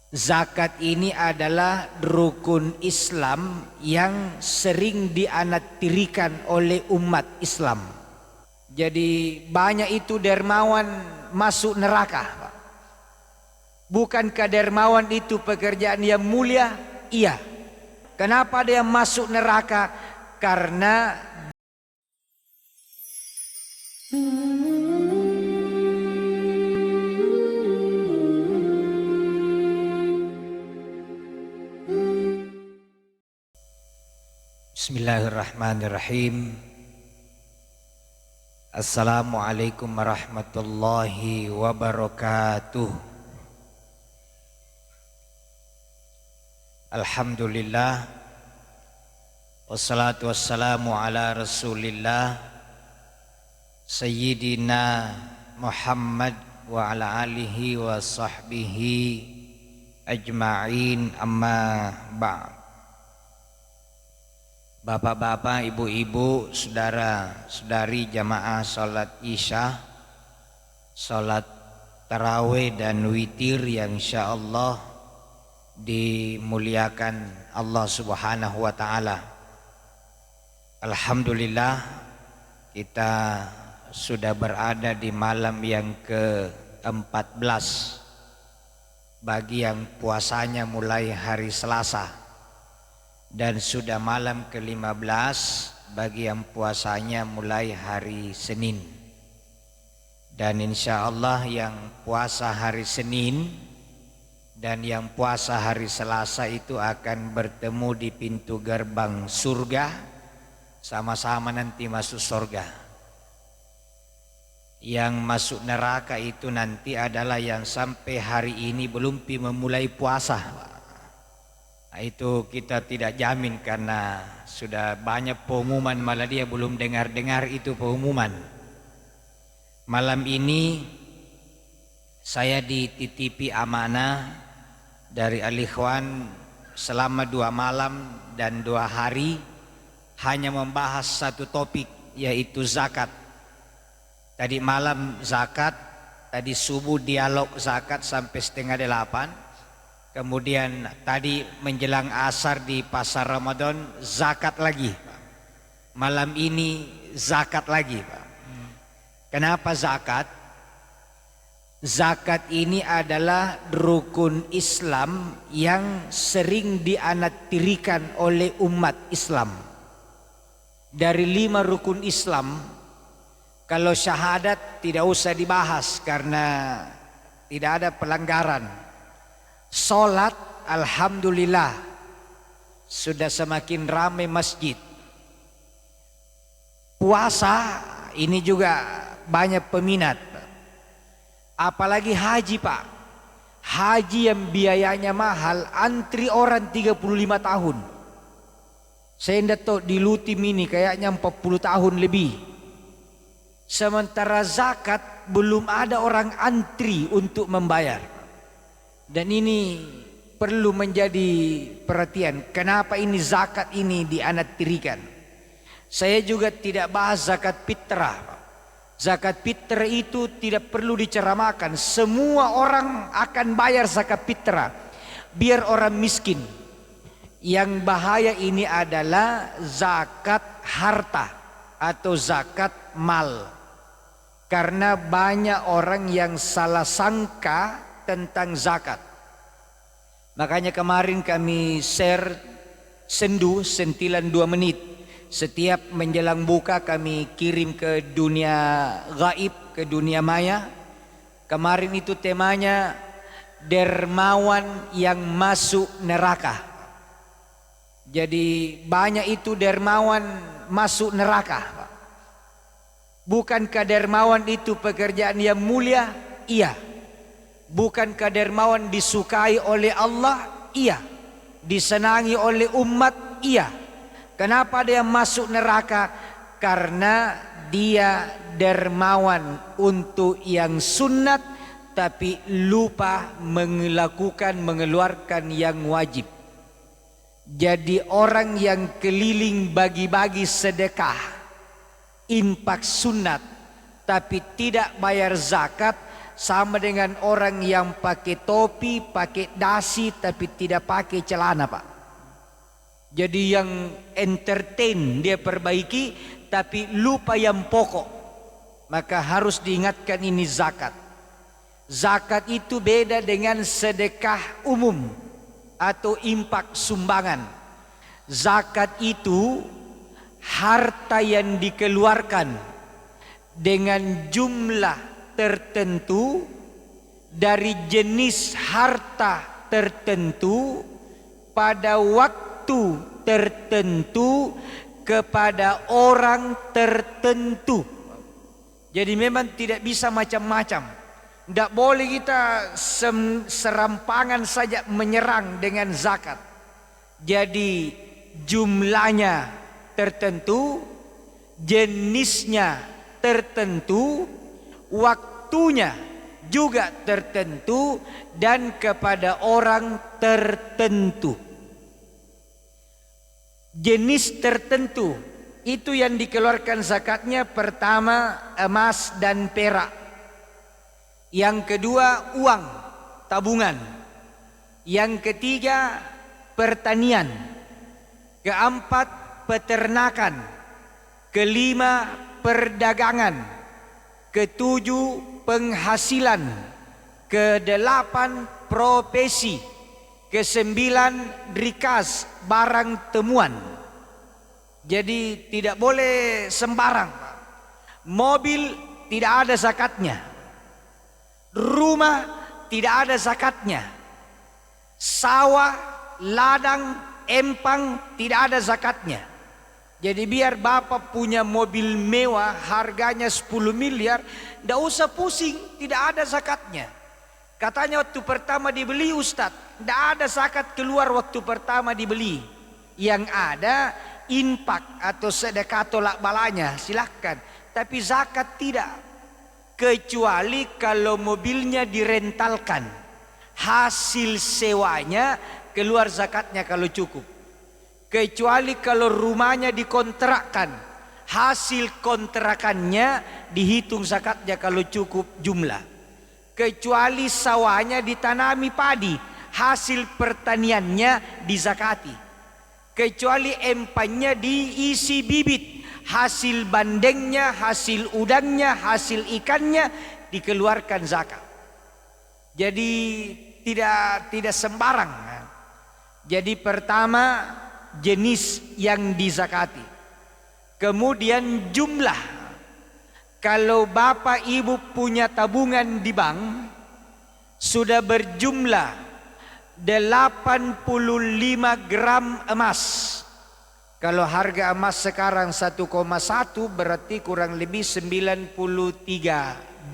Zakat ini adalah rukun Islam yang sering dianaktirikan oleh umat Islam. Jadi banyak itu dermawan masuk neraka. Bukankah dermawan itu pekerjaan yang mulia? Iya. Kenapa dia masuk neraka? Karena Bismillahirrahmanirrahim. Assalamualaikum warahmatullahi wabarakatuh. Alhamdulillah, wassalatu wassalamu ala rasulillah Sayyidina Muhammad wa ala alihi wa sahbihi ajma'in, amma ba'd. Bapak-bapak, ibu-ibu, saudara-saudari jamaah salat Isya, salat tarawih dan witir yang insyaallah dimuliakan Allah Subhanahu wa taala. Alhamdulillah, kita sudah berada di malam yang ke-14 bagi yang puasanya mulai hari Selasa, dan sudah malam ke-15 bagi yang puasanya mulai hari Senin. Dan insya Allah yang puasa hari Senin dan yang puasa hari Selasa itu akan bertemu di pintu gerbang surga, sama-sama nanti masuk surga. Yang masuk neraka itu nanti adalah yang sampai hari ini belum memulai puasa. Nah, itu kita tidak jamin karena sudah banyak pengumuman, malah dia belum dengar-dengar itu pengumuman. Malam ini saya dititipi amanah dari al-ikhwan selama 2 malam dan 2 hari hanya membahas satu topik, yaitu zakat. Tadi malam zakat, tadi subuh dialog zakat sampai 7:30. Kemudian tadi menjelang asar di pasar Ramadan zakat lagi. Malam ini zakat lagi, Pak. Kenapa zakat? Zakat ini adalah rukun Islam yang sering dianaktirikan oleh umat Islam. Dari 5 rukun Islam, kalau syahadat tidak usah dibahas karena tidak ada pelanggaran. Salat, alhamdulillah, sudah semakin ramai masjid. Puasa ini juga banyak peminat. Apalagi haji, Pak. Haji yang biayanya mahal, antri orang 35 tahun. Saya tidak tahu di Lutim ini kayaknya 40 tahun lebih. Sementara zakat belum ada orang antri untuk membayar. Dan ini perlu menjadi perhatian. Kenapa ini zakat ini dianaktirikan? Saya juga tidak bahas zakat fitrah. Zakat fitrah itu tidak perlu diceramakan. Semua orang akan bayar zakat fitrah, biar orang miskin. Yang bahaya ini adalah zakat harta atau zakat mal. Karena banyak orang yang salah sangka tentang zakat. Makanya kemarin kami share sendu sentilan 2 menit. Setiap menjelang buka kami kirim ke dunia gaib, ke dunia maya. Kemarin itu temanya dermawan yang masuk neraka. Jadi banyak itu dermawan masuk neraka. Bukankah dermawan itu pekerjaan yang mulia? Iya. Bukankah dermawan disukai oleh Allah? Iya. Disenangi oleh umat? Iya. Kenapa dia masuk neraka? Karena dia dermawan untuk yang sunat, tapi lupa mengeluarkan yang wajib. Jadi orang yang keliling bagi-bagi sedekah, infak sunat, tapi tidak bayar zakat, sama dengan orang yang pakai topi, pakai dasi tapi tidak pakai celana, Pak. Jadi yang entertain dia perbaiki tapi lupa yang pokok. Maka harus diingatkan ini zakat. Zakat itu beda dengan sedekah umum atau infak sumbangan. Zakat itu harta yang dikeluarkan dengan jumlah tertentu dari jenis harta tertentu pada waktu tertentu kepada orang tertentu. Jadi memang tidak bisa macam-macam. Tidak boleh kita serampangan saja menyerang dengan zakat. Jadi jumlahnya tertentu, jenisnya tertentu, waktunya juga tertentu, dan kepada orang tertentu. Jenis tertentu itu yang dikeluarkan zakatnya, pertama emas dan perak. Yang kedua uang, tabungan. Yang ketiga pertanian. Keempat peternakan. Kelima perdagangan. Ketujuh penghasilan. Kedelapan profesi. Kesembilan rikas, barang temuan. Jadi tidak boleh sembarang. Mobil tidak ada zakatnya. Rumah tidak ada zakatnya. Sawah, ladang, empang tidak ada zakatnya. Jadi biar bapak punya mobil mewah harganya 10 miliar, tidak usah pusing, tidak ada zakatnya. Katanya waktu pertama dibeli Ustadz, tidak ada zakat keluar waktu pertama dibeli. Yang ada infak atau sedekah tolak balanya, silahkan. Tapi zakat tidak. Kecuali kalau mobilnya direntalkan, hasil sewanya keluar zakatnya kalau cukup. Kecuali kalau rumahnya dikontrakkan, hasil kontrakannya dihitung zakatnya kalau cukup jumlah. Kecuali sawahnya ditanami padi, hasil pertaniannya dizakati. Kecuali empangnya diisi bibit, hasil bandengnya, hasil udangnya, hasil ikannya dikeluarkan zakat. Jadi tidak sembarang. Jadi pertama jenis yang dizakati. Kemudian jumlah. Kalau bapak ibu punya tabungan di bank sudah berjumlah 85 gram emas. Kalau harga emas sekarang 1,1 berarti kurang lebih 93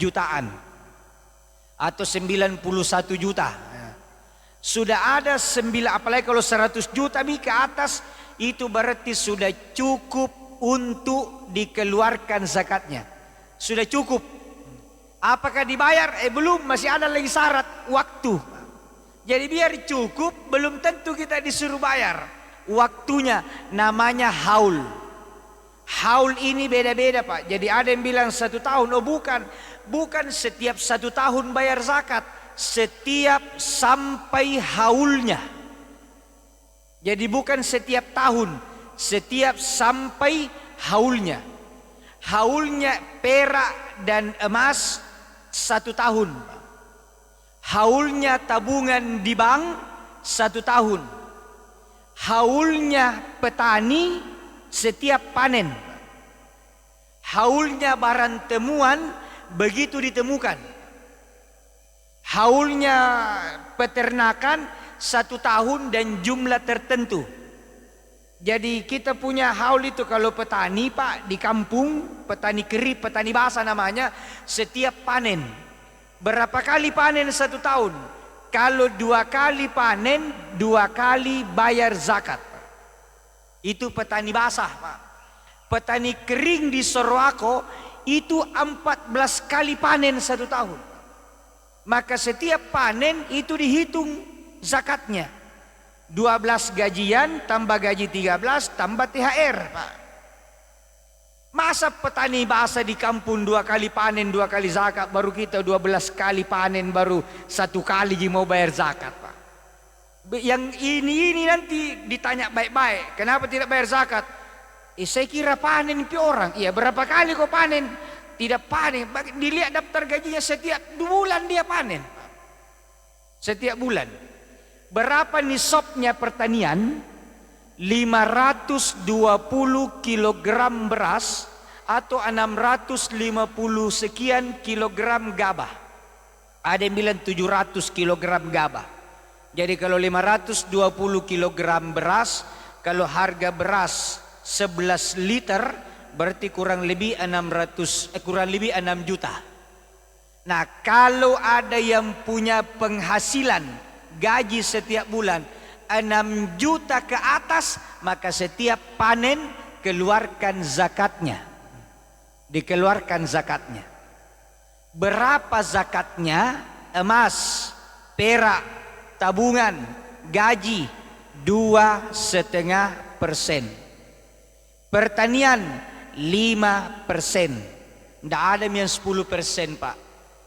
jutaan atau 91 juta. Sudah ada apalagi kalau 100 juta ke atas, itu berarti sudah cukup untuk dikeluarkan zakatnya. Sudah cukup. Apakah dibayar? Belum, masih ada lagi syarat waktu. Jadi biar cukup belum tentu kita disuruh bayar. Waktunya namanya haul. Haul ini beda-beda, Pak. Jadi ada yang bilang 1 tahun. Oh bukan setiap 1 tahun bayar zakat. Setiap sampai haulnya. Jadi bukan setiap tahun, setiap sampai haulnya. Haulnya perak dan emas 1 tahun. Haulnya tabungan di bank 1 tahun. Haulnya petani setiap panen. Haulnya barang temuan begitu ditemukan. Haulnya peternakan 1 tahun dan jumlah tertentu. Jadi kita punya haul itu kalau petani, Pak, di kampung, petani kerip, petani basah namanya, setiap panen. Berapa kali panen 1 tahun? Kalau 2 kali panen, 2 kali bayar zakat. Itu petani basah, Pak. Petani kering di Sorowako itu 14 kali panen 1 tahun. Maka setiap panen itu dihitung zakatnya. 12 gajian tambah gaji 13 tambah THR, Pak. Masa petani bahasa di kampung 2 kali panen 2 kali zakat, baru kita 12 kali panen baru 1 kali mau bayar zakat, Pak. Yang ini nanti ditanya baik-baik, kenapa tidak bayar zakat? Saya kira panen pi orang. Iya, berapa kali kau panen? Tidak panen. Dilihat daftar gajinya setiap bulan dia panen. Setiap bulan. Berapa nisabnya pertanian? 520 kilogram beras atau 650 sekian kilogram gabah. Ada yang bilang 700 kilogram gabah. Jadi kalau 520 kilogram beras, kalau harga beras 11 liter berarti kurang lebih 6 juta. Nah, kalau ada yang punya penghasilan gaji setiap bulan 6 juta ke atas, maka setiap panen keluarkan zakatnya. Dikeluarkan zakatnya. Berapa zakatnya? Emas, perak, tabungan, gaji 2,5%. Pertanian 5%. Tidak ada yang 10%, Pak.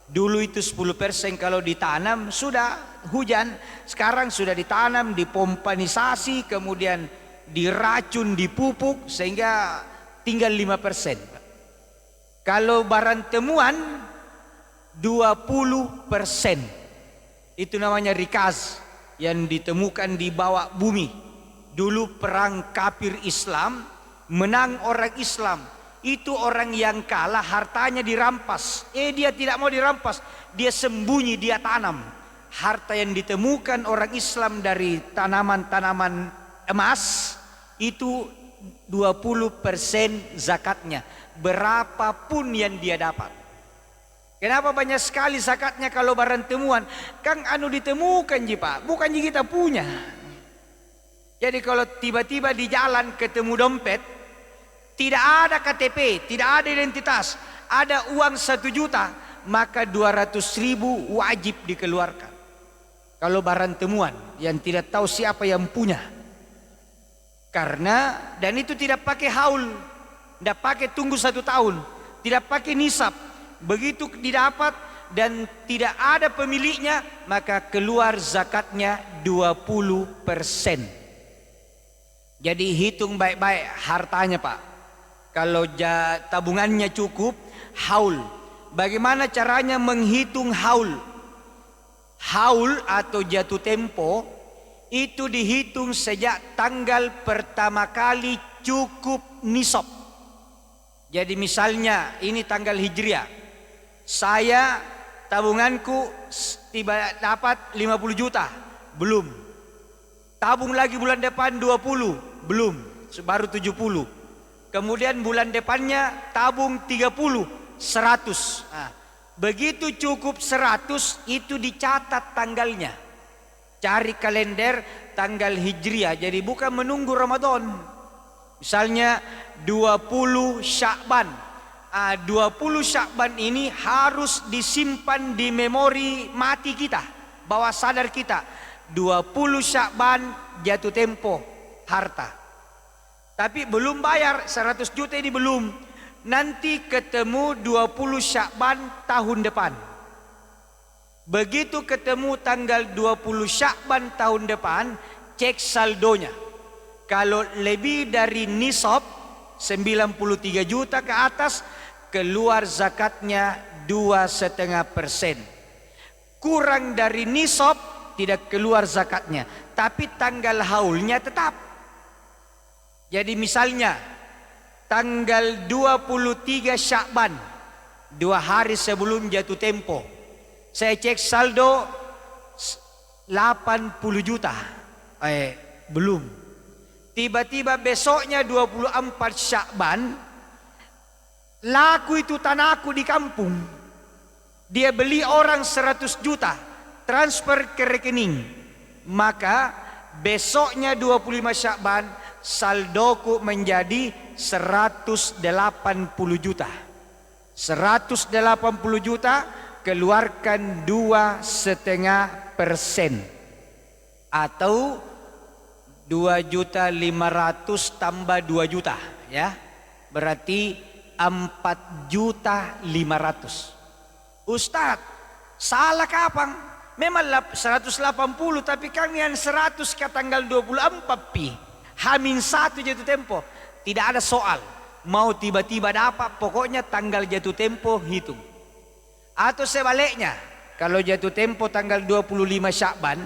Dulu itu 10% kalau ditanam sudah hujan, sekarang sudah ditanam, dipompanisasi, kemudian diracun, dipupuk sehingga tinggal 5%. Kalau barang temuan 20%. Itu namanya rikaz yang ditemukan di bawah bumi. Dulu perang kafir Islam, menang orang Islam. Itu orang yang kalah hartanya dirampas. Dia tidak mau dirampas, dia sembunyi, dia tanam. Harta yang ditemukan orang Islam dari tanaman-tanaman emas itu 20% zakatnya, berapapun yang dia dapat. Kenapa banyak sekali zakatnya kalau barang temuan? Kan ditemukan Pak, bukan kita punya. Jadi kalau tiba-tiba di jalan ketemu dompet, tidak ada KTP, tidak ada identitas, ada uang 1 juta, maka 200.000 wajib dikeluarkan. Kalau barang temuan yang tidak tahu siapa yang punya. Karena, dan itu tidak pakai haul, tidak pakai tunggu 1 tahun, tidak pakai nisab. Begitu didapat dan tidak ada pemiliknya, maka keluar zakatnya 20%. Jadi hitung baik-baik hartanya, Pak. Kalau tabungannya cukup, haul. Bagaimana caranya menghitung haul? Haul atau jatuh tempo itu dihitung sejak tanggal pertama kali cukup nisab. Jadi misalnya ini tanggal Hijriah, saya tabunganku tiba dapat 50 juta, belum. Tabung lagi bulan depan 20, belum, baru 70. Kemudian bulan depannya tabung 30, 100. Nah, begitu cukup 100 itu dicatat tanggalnya. Cari kalender tanggal Hijriah. Jadi bukan menunggu Ramadan. Misalnya 20 Sya'ban. 20 Sya'ban ini harus disimpan di memori mati kita, bawah sadar kita. 20 Sya'ban jatuh tempo harta. Tapi belum bayar 100 juta ini belum. Nanti ketemu 20 Sya'ban tahun depan. Begitu ketemu tanggal 20 Sya'ban tahun depan, cek saldonya. Kalau lebih dari nisab 93 juta ke atas, keluar zakatnya 2,5%. Kurang dari nisab tidak keluar zakatnya, tapi tanggal haulnya tetap. Jadi misalnya tanggal 23 Sya'ban, 2 hari sebelum jatuh tempo, saya cek saldo 80 juta. Belum. Tiba-tiba besoknya 24 Sya'ban, laku itu tanahku di kampung. Dia beli orang 100 juta, transfer ke rekening. Maka besoknya 25 Sya'ban, saldoku menjadi 180 juta. 180 juta, keluarkan 2,5%. Atau 2.500.000 tambah 2 juta, ya. Berarti 4.500.000. Ustadz, salah kapan? Memang 180, tapi kami yang 100 ke tanggal 24 pi. Hamin 1 jatuh tempo. Tidak ada soal. Mau tiba-tiba dapat, pokoknya tanggal jatuh tempo hitung. Atau sebaliknya, kalau jatuh tempo tanggal 25 Syakban,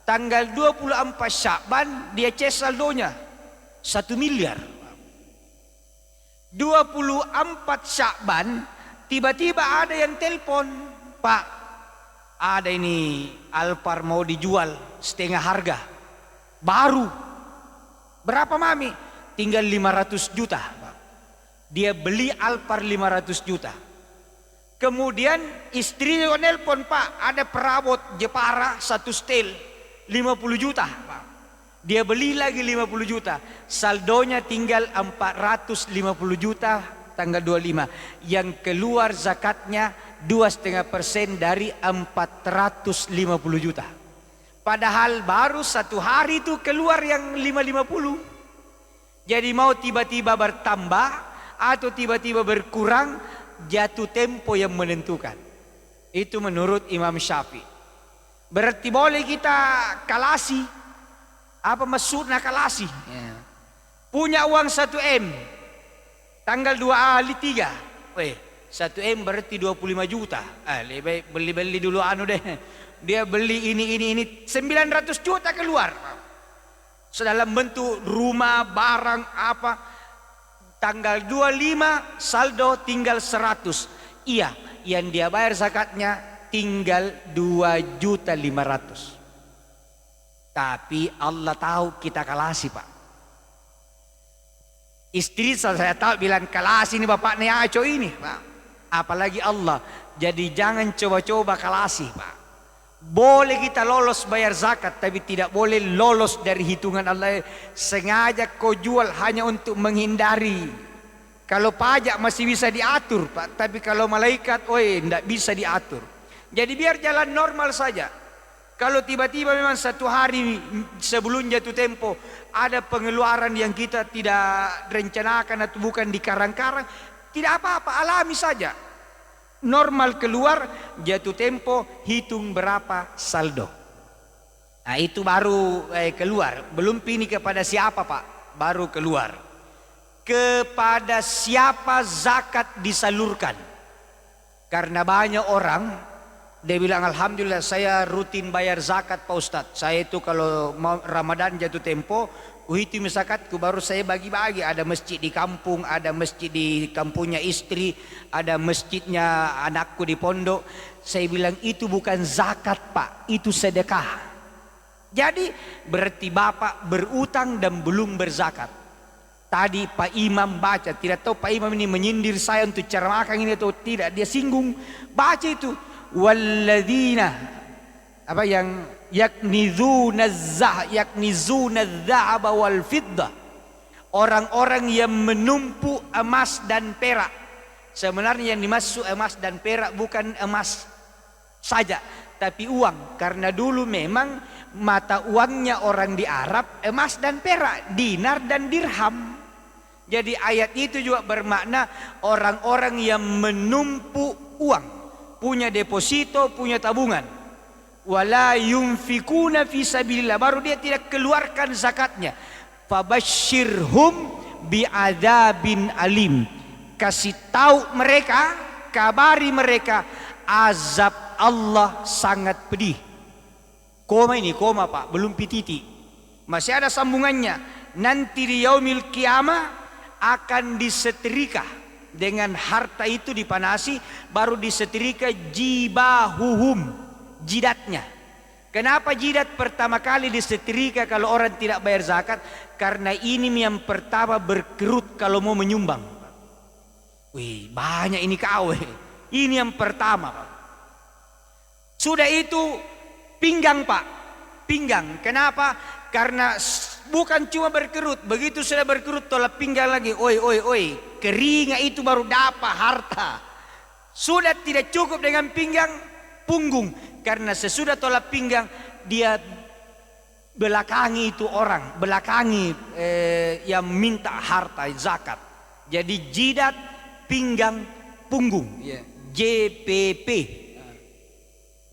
tanggal 24 Syakban dia cek saldonya 1 miliar. 24 Syakban tiba-tiba ada yang telepon, Pak, ada ini Alphard mau dijual setengah harga, baru. Berapa mami? Tinggal 500 juta. Dia beli Alphard 500 juta. Kemudian istrinya nelpon, Pak, ada perabot Jepara 1 setel 50 juta. Dia beli lagi 50 juta. Saldonya tinggal 450 juta tanggal 25. Yang keluar zakatnya 2,5% dari 450 juta. Padahal baru 1 hari itu keluar yang 550. Jadi mau tiba-tiba bertambah atau tiba-tiba berkurang, jatuh tempo yang menentukan. Itu menurut Imam Syafi'i. Berarti boleh kita kalasi. Apa maksudnya kalasi? Ya. Punya uang 1 M, tanggal 2 kali 3. 1 M berarti 25 juta. Lebih beli dulu deh. Dia beli ini 900 juta keluar. Dalam bentuk rumah, barang apa. Tanggal 25 saldo tinggal 100. Iya, yang dia bayar zakatnya tinggal 2.500.000. Tapi Allah tahu kita kalasi, Pak. Istri saya tahu bilang kalasi ini bapak Neaco ini, Pak. Apalagi Allah. Jadi jangan coba-coba kalasi, Pak. Boleh kita lolos bayar zakat, tapi tidak boleh lolos dari hitungan Allah. Sengaja kau jual hanya untuk menghindari. Kalau pajak masih bisa diatur, Pak. Tapi kalau malaikat, tidak bisa diatur. Jadi biar jalan normal saja. Kalau tiba-tiba memang 1 hari sebelum jatuh tempo ada pengeluaran yang kita tidak rencanakan atau bukan di karang-karang, tidak apa-apa, alami saja. Normal keluar, jatuh tempo, hitung berapa saldo. Nah itu baru keluar. Belum pilih kepada siapa, Pak, baru keluar. Kepada siapa zakat disalurkan? Karena banyak orang dia bilang, alhamdulillah saya rutin bayar zakat, Pak Ustadz. Saya itu kalau Ramadan jatuh tempo, kuhitung zakatku baru saya bagi-bagi. Ada masjid di kampung, ada masjid di kampungnya istri, ada masjidnya anakku di pondok. Saya bilang itu bukan zakat, Pak, itu sedekah. Jadi berarti Bapak berutang dan belum berzakat. Tadi Pak Imam baca, tidak tahu Pak Imam ini menyindir saya untuk ceramahkan ini atau tidak. Dia singgung, baca itu. Walladzina apa yang yaknizuna dzahaba wal fiddah, orang-orang yang menumpuk emas dan perak. Sebenarnya yang dimaksud emas dan perak bukan emas saja, tapi uang. Karena dulu memang mata uangnya orang di Arab emas dan perak, dinar dan dirham. Jadi ayat itu juga bermakna orang-orang yang menumpuk uang, punya deposito, punya tabungan. Wala yunfikuna fi sabilillah, baru dia tidak keluarkan zakatnya. Fabashshirhum bi'adzabin alim, kasih tahu mereka, kabari mereka azab Allah sangat pedih. Koma ini, koma Pak, belum pititi. Masih ada sambungannya. Nanti di yaumil kiamah akan disetrika dengan harta itu dipanasi, baru disetrika jibahuhum, jidatnya. Kenapa jidat pertama kali disetrika kalau orang tidak bayar zakat? Karena ini yang pertama berkerut kalau mau menyumbang. Wih, banyak ini kau. Ini yang pertama, Pak. Sudah itu pinggang, Pak. Pinggang. Kenapa? Karena bukan cuma berkerut, begitu sudah berkerut tolak pinggang lagi. Oi. Keringat itu baru dapat harta. Sudah tidak cukup dengan pinggang, punggung. Karena sesudah tolak pinggang dia belakangi itu orang, belakangi yang minta harta zakat. Jadi jidat, pinggang punggung, ya, JPP,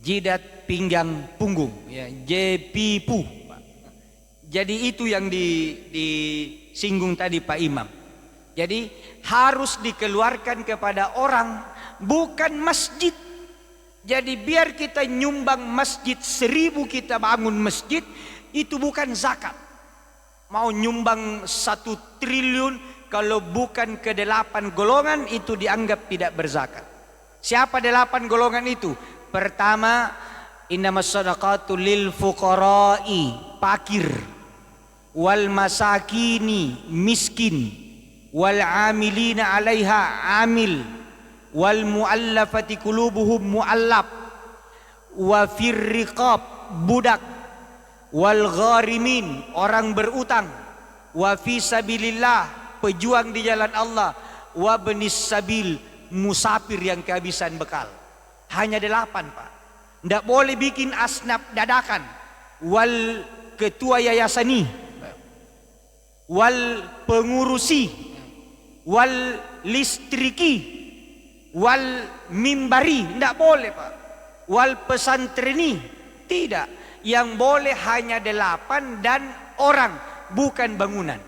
jidat pinggang punggung, ya, JPPU. Jadi itu yang disinggung tadi Pak Imam. Jadi harus dikeluarkan kepada orang, bukan masjid. Jadi biar kita nyumbang masjid 1000, kita bangun masjid, itu bukan zakat. Mau nyumbang 1 triliun, kalau bukan ke 8 golongan, itu dianggap tidak berzakat. Siapa 8 golongan itu? Pertama, innamas shadaqatu lil fuqara'i, fakir, wal masakini, miskin, wal amilina 'alaiha, amil, wal muallafati qulubuhum, muallaf, wa fir riqab, budak, wal gharimin, orang berutang, wa fi sabilillah, pejuang di jalan Allah, wa benis sabil, musafir yang kehabisan bekal. Hanya 8 Pak. Tidak boleh bikin asnaf dadakan. Wal ketua yayasani, wal pengurusi, wal listriki, wal mimbari, tidak boleh Pak. Wal pesantreni, tidak. Yang boleh hanya 8 dan orang, bukan bangunan.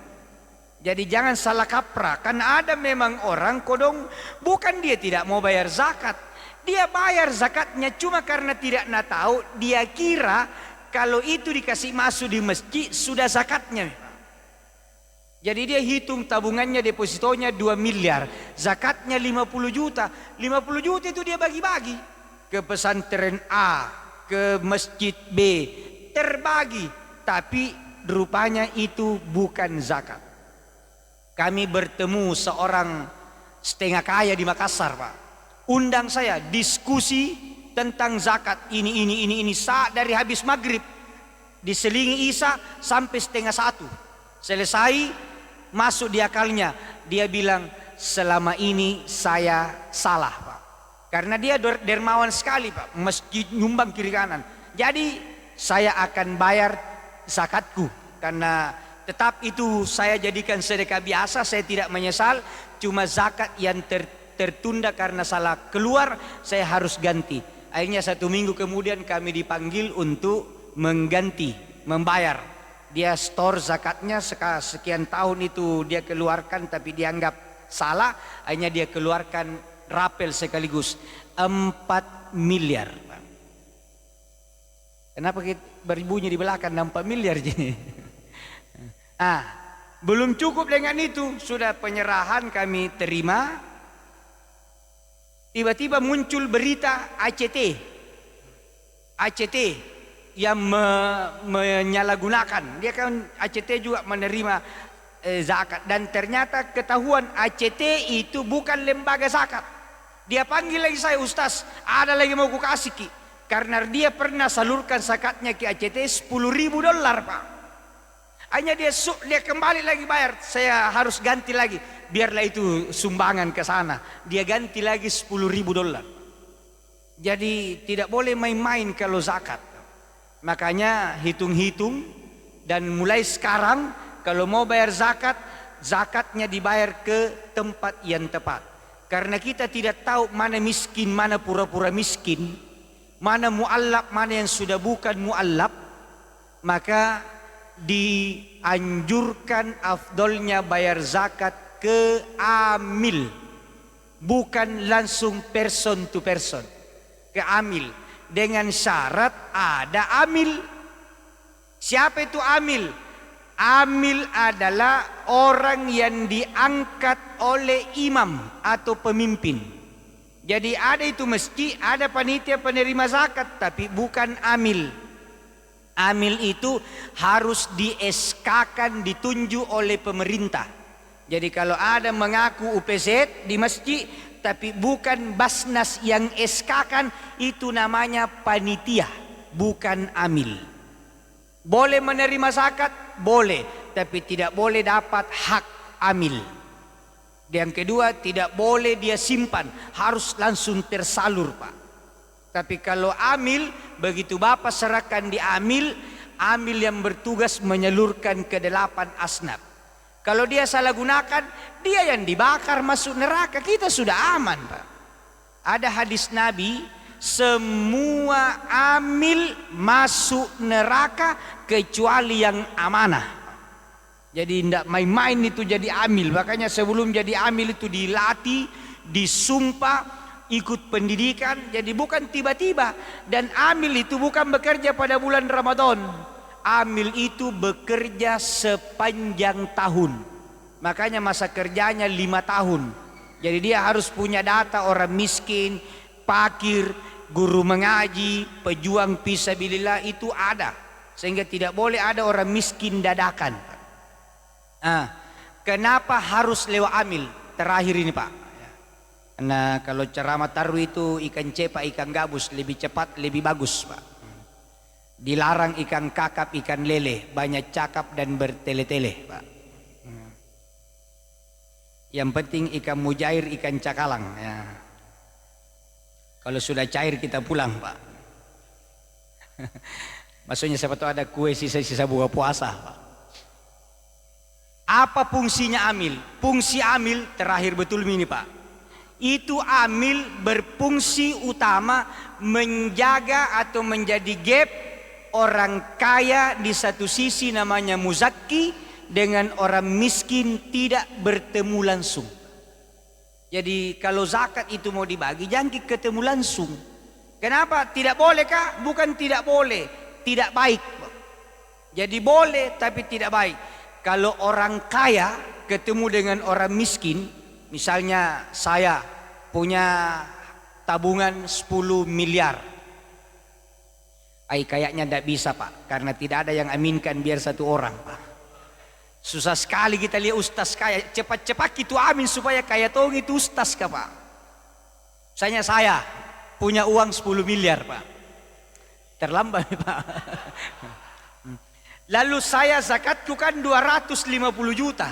Jadi jangan salah kaprah. Kan ada memang orang kodong, bukan dia tidak mau bayar zakat, dia bayar zakatnya cuma karena tidak nak tahu. Dia kira kalau itu dikasih masuk di masjid sudah zakatnya. Jadi dia hitung tabungannya, depositonya 2 miliar, zakatnya 50 juta. 50 juta itu dia bagi-bagi ke pesantren A, ke masjid B, terbagi. Tapi rupanya itu bukan zakat. Kami bertemu seorang setengah kaya di Makassar Pak. Undang saya diskusi tentang zakat ini saat dari habis maghrib diselingi Isya sampai 12:30. Selesai, masuk di akalnya, dia bilang selama ini saya salah Pak. Karena dia dermawan sekali Pak, masjid nyumbang kiri kanan. Jadi saya akan bayar zakatku, karena tetap itu saya jadikan sedekah biasa, saya tidak menyesal. Cuma zakat yang tertunda karena salah keluar, saya harus ganti. Akhirnya 1 minggu kemudian kami dipanggil untuk mengganti, membayar. Dia store zakatnya sekian tahun itu dia keluarkan, tapi dianggap salah. Akhirnya dia keluarkan rapel sekaligus 4 miliar. Kenapa berbunyi di belakang 4 miliar jadi? Belum cukup dengan itu, sudah penyerahan kami terima. Tiba-tiba muncul berita ACT yang menyalahgunakan. Dia kan ACT juga menerima zakat, dan ternyata ketahuan ACT itu bukan lembaga zakat. Dia panggil lagi saya, Ustaz, ada lagi mau kukasih Ki, karena dia pernah salurkan zakatnya ke ACT $10.000 Pak. Hanya dia kembali lagi bayar, saya harus ganti lagi. Biarlah itu sumbangan ke sana. Dia ganti lagi $10.000. Jadi tidak boleh main-main kalau zakat. Makanya hitung-hitung, dan mulai sekarang kalau mau bayar zakat, zakatnya dibayar ke tempat yang tepat. Karena kita tidak tahu mana miskin, mana pura-pura miskin, mana mu'allab, mana yang sudah bukan mu'allab. Maka dianjurkan afdolnya bayar zakat ke amil, bukan langsung person to person, ke amil, dengan syarat ada amil. Siapa itu amil? Amil adalah orang yang diangkat oleh imam atau pemimpin. Jadi ada itu mesti ada panitia penerima zakat, tapi bukan amil. Amil itu harus di-SK-kan, ditunjuk oleh pemerintah. Jadi kalau ada mengaku UPZ di masjid tapi bukan Basnas yang SK-kan, itu namanya panitia, bukan amil. Boleh menerima zakat? Boleh, tapi tidak boleh dapat hak amil. Yang kedua, tidak boleh dia simpan, harus langsung tersalur Pak. Tapi kalau amil, begitu Bapak serahkan di amil, amil yang bertugas menyalurkan ke 8 asnaf. Kalau dia salah gunakan, dia yang dibakar masuk neraka. Kita sudah aman, Pak. Ada hadis Nabi, semua amil masuk neraka kecuali yang amanah. Jadi tidak main-main itu jadi amil. Makanya sebelum jadi amil itu dilatih, disumpah, ikut pendidikan. Jadi bukan tiba-tiba. Dan amil itu bukan bekerja pada bulan Ramadan. Amil itu bekerja sepanjang tahun. Makanya masa kerjanya 5 tahun. Jadi dia harus punya data orang miskin, fakir, guru mengaji, pejuang fisabilillah, itu ada. Sehingga tidak boleh ada orang miskin dadakan. Kenapa harus lewat amil? Terakhir ini, Pak. Nah, kalau ceramah taruh itu ikan cepak, ikan gabus, lebih cepat, lebih bagus, Pak. Dilarang ikan kakap, ikan lele, banyak cakap dan bertele-tele, Pak. Yang penting ikan mujair, ikan cakalang, ya. Kalau sudah cair kita pulang, Pak. Maksudnya siapa tahu ada kue sisa-sisa buka puasa, Pak. Apa fungsinya amil? Fungsi amil terakhir betul ini, Pak. Itu amil berfungsi utama menjaga atau menjadi gap orang kaya di satu sisi namanya muzakki dengan orang miskin tidak bertemu langsung. Jadi kalau zakat itu mau dibagi jangan ketemu langsung. Kenapa? Tidak boleh kah? Bukan tidak boleh, tidak baik. Jadi boleh tapi tidak baik. Kalau orang kaya ketemu dengan orang miskin, misalnya saya punya tabungan 10 miliar. Kayaknya tidak bisa, Pak, karena tidak ada yang aminkan biar satu orang, Pak. Susah sekali kita lihat ustaz kaya, cepat-cepat itu amin supaya kaya tong itu ustaz kah, Pak. Misalnya saya punya uang 10 miliar, Pak. Terlambat, Pak. Lalu saya zakatku kan 250 juta.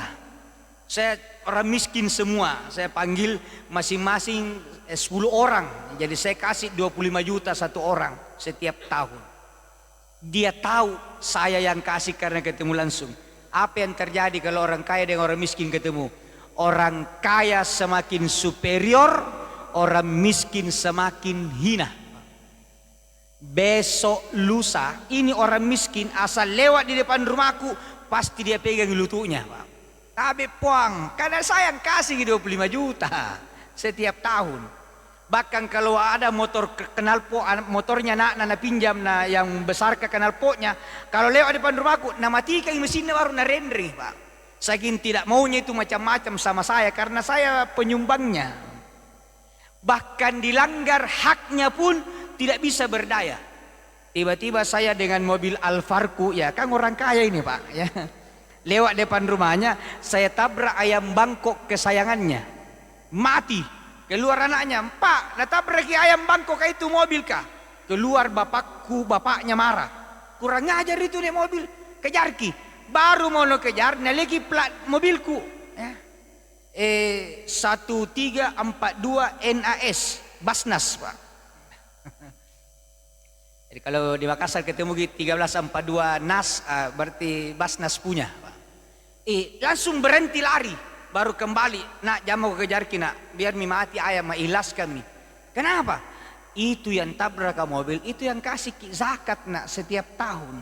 Saya orang miskin semua, saya panggil masing-masing 10 orang. Jadi saya kasih 25 juta satu orang setiap tahun. Dia tahu saya yang kasih karena ketemu langsung. Apa yang terjadi kalau orang kaya dengan orang miskin ketemu? Orang kaya semakin superior, orang miskin semakin hina. Besok lusa ini orang miskin asal lewat di depan rumahku pasti dia pegang lututnya, Pak. Tapi puang, karena saya yang kasih 25 juta setiap tahun. Bahkan kalau ada motor knalpot, motornya nak pinjam yang besar ke knalpotnya, kalau lewat depan rumahku, matikan mesinnya baru rendering, Pak. Saking tidak maunya itu macam-macam sama saya karena saya penyumbangnya. Bahkan dilanggar haknya pun tidak bisa berdaya. Tiba-tiba saya dengan mobil Alfarku, ya kan orang kaya ini, Pak, ya. Lewat depan rumahnya, saya tabrak ayam Bangkok kesayangannya. Mati. Keluar anaknya, Pak, tabrak ayam Bangkok itu mobil kah? Keluar bapaknya marah. Kurang ngajar itu nih mobil, kejar ki. Baru mau kejar, lagi plat mobilku. 1342 NAS, Basnas, Pak. Jadi kalau di Makassar ketemu 1342 NAS, berarti Basnas punya, Pak. Langsung berhenti lari. Baru kembali, nak jamu kejar kina, biar mi mati ayam, ikhlas kami. Kenapa? Itu yang tabrak mobil, itu yang kasih zakat nak setiap tahun.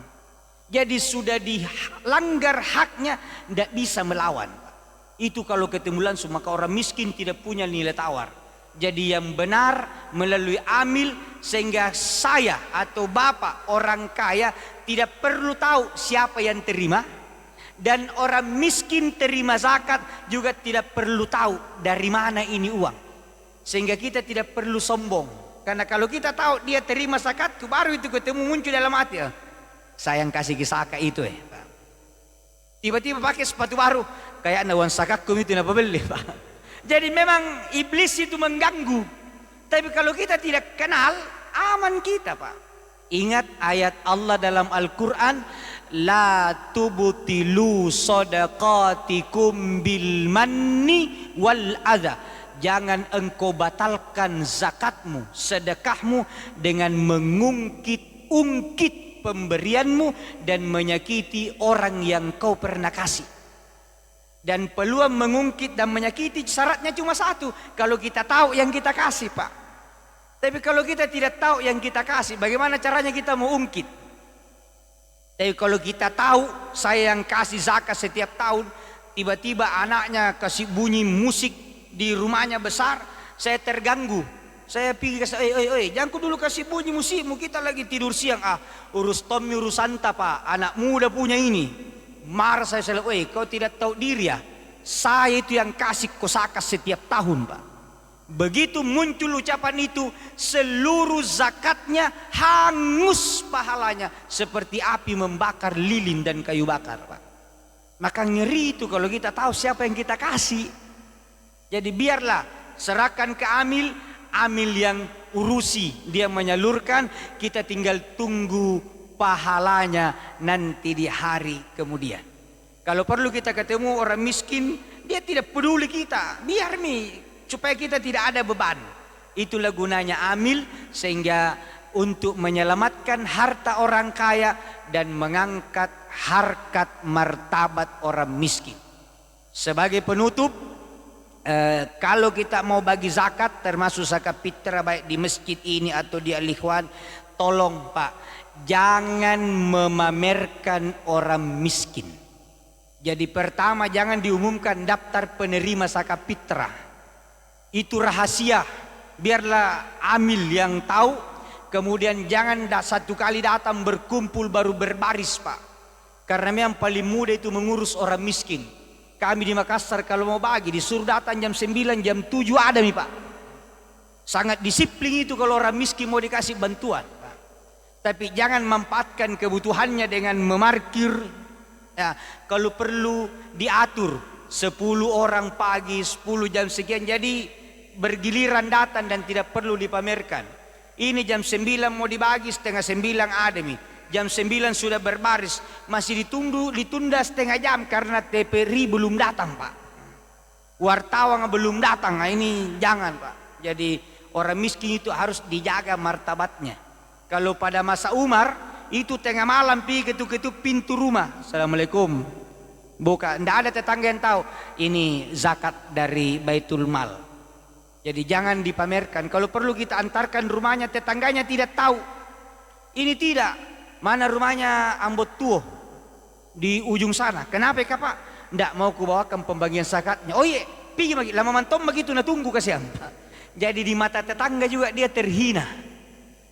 Jadi sudah dilanggar haknya, tidak bisa melawan. Itu kalau ketemu langsung maka orang miskin tidak punya nilai tawar. Jadi yang benar melalui amil sehingga saya atau bapak orang kaya tidak perlu tahu siapa yang terima. Dan orang miskin terima zakat juga tidak perlu tahu dari mana ini uang. Sehingga kita tidak perlu sombong. Karena kalau kita tahu dia terima zakat, baru itu ketemu muncul dalam hati. Saya yang kasih zakat itu, tiba-tiba pakai sepatu baru, kayak uang zakatku itu apa beli, Pak. Jadi memang iblis itu mengganggu. Tapi kalau kita tidak kenal, aman kita, Pak. Ingat ayat Allah dalam Al-Quran, la tubtilu sadaqatikum bil manni wal adha. Jangan engkau batalkan zakatmu, sedekahmu dengan mengungkit-ungkit pemberianmu dan menyakiti orang yang kau pernah kasih. Dan peluang mengungkit dan menyakiti syaratnya cuma satu, kalau kita tahu yang kita kasih, Pak. Tapi kalau kita tidak tahu yang kita kasih, bagaimana caranya kita mau ungkit? Tapi kalau kita tahu saya yang kasih zakat setiap tahun, tiba-tiba anaknya kasih bunyi musik di rumahnya besar, saya terganggu. Saya pikir, jangan ku dulu kasih bunyi musikmu, kita lagi tidur siang. Urus Tommy, urus Santa, Pak. Anak muda punya ini. Marah saya selalu, kau tidak tahu diri ya? Saya itu yang kasih kosakah setiap tahun, Pak. Begitu muncul ucapan itu, seluruh zakatnya hangus pahalanya seperti api membakar lilin dan kayu bakar, Pak. Maka ngeri itu kalau kita tahu siapa yang kita kasih. Jadi biarlah serahkan ke amil, amil yang urusi, dia menyalurkan, kita tinggal tunggu pahalanya nanti di hari kemudian. Kalau perlu kita ketemu orang miskin, dia tidak peduli kita, biar nih, supaya kita tidak ada beban. Itulah gunanya amil, sehingga untuk menyelamatkan harta orang kaya dan mengangkat harkat martabat orang miskin. Sebagai penutup, kalau kita mau bagi zakat, termasuk zakat fitrah baik di masjid ini atau di Al-Ikhwan, tolong Pak, jangan memamerkan orang miskin. Jadi pertama, jangan diumumkan daftar penerima zakat fitrah. Itu rahasia, biarlah amil yang tahu. Kemudian jangan satu kali datang berkumpul baru berbaris, Pak. Karena memang paling mudah itu mengurus orang miskin. Kami di Makassar kalau mau bagi disuruh datang jam 9, jam 7 ada nih, Pak. Sangat disiplin itu kalau orang miskin mau dikasih bantuan, Pak. Tapi jangan memanfaatkan kebutuhannya dengan memarkir. Ya, kalau perlu diatur 10 orang pagi, 10 jam sekian, jadi bergiliran datang dan tidak perlu dipamerkan. Ini jam 9 mau dibagi, setengah 9 ada nih. Jam 9 sudah berbaris, masih ditunda setengah jam karena TPRI belum datang, Pak. Wartawan belum datang. Nah, ini jangan, Pak. Jadi orang miskin itu harus dijaga martabatnya. Kalau pada masa Umar itu tengah malam pergi ketuk-ketuk pintu rumah, Assalamualaikum, buka, tidak ada tetangga yang tahu ini zakat dari Baitul Mal. Jadi jangan dipamerkan. Kalau perlu kita antarkan rumahnya, tetangganya tidak tahu. Ini tidak. Mana rumahnya Ambot Tuo di ujung sana. Kenapa ya, Pak? Tidak mau kubawakan pembagian zakatnya. Oh iya, pergi lagi. Lama mantom begitu na tunggu kasihan. Jadi di mata tetangga juga dia terhina.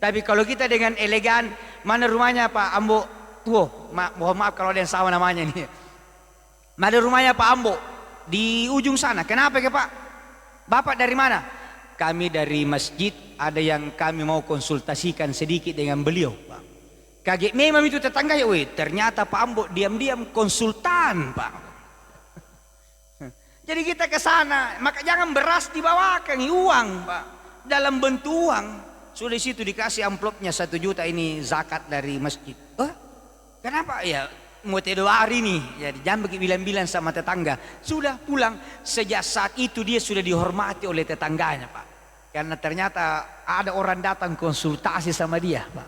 Tapi kalau kita dengan elegan, mana rumahnya Pak Ambot Tuo? Mohon maaf kalau ada yang salah namanya nih. Mana rumahnya Pak Ambot? Di ujung sana. Kenapa ya, Pak? Bapak dari mana? Kami dari masjid. Ada yang kami mau konsultasikan sedikit dengan beliau, Pak. Kaget memang itu tetangga ya, ternyata Pak Ambo diam-diam konsultan, Pak. Jadi kita ke sana, maka jangan beras dibawakan, uang, Pak. Dalam bentuk uang. Sudah situ dikasih amplopnya 1 juta, ini zakat dari masjid. Kenapa? Ya mau 2 hari nih. Jadi jangan bilang-bilang sama tetangga. Sudah pulang, sejak saat itu dia sudah dihormati oleh tetangganya, Pak. Karena ternyata ada orang datang konsultasi sama dia, Pak.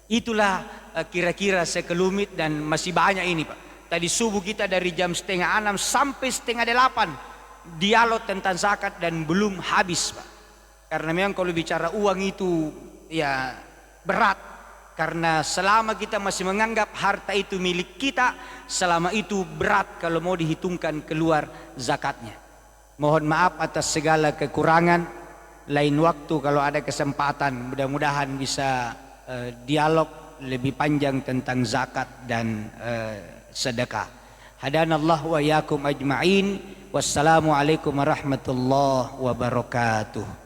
Itulah kira-kira sekelumit dan masih banyak ini, Pak. Tadi subuh kita dari jam 5:30 sampai 7:30 dialog tentang zakat dan belum habis, Pak. Karena memang kalau bicara uang itu ya berat. Karena selama kita masih menganggap harta itu milik kita, selama itu berat kalau mau dihitungkan keluar zakatnya. Mohon maaf atas segala kekurangan. Lain waktu kalau ada kesempatan, mudah-mudahan bisa dialog lebih panjang tentang zakat dan sedekah. Hadanallah wa yakum ajma'in. Wassalamualaikum warahmatullahi wabarakatuh.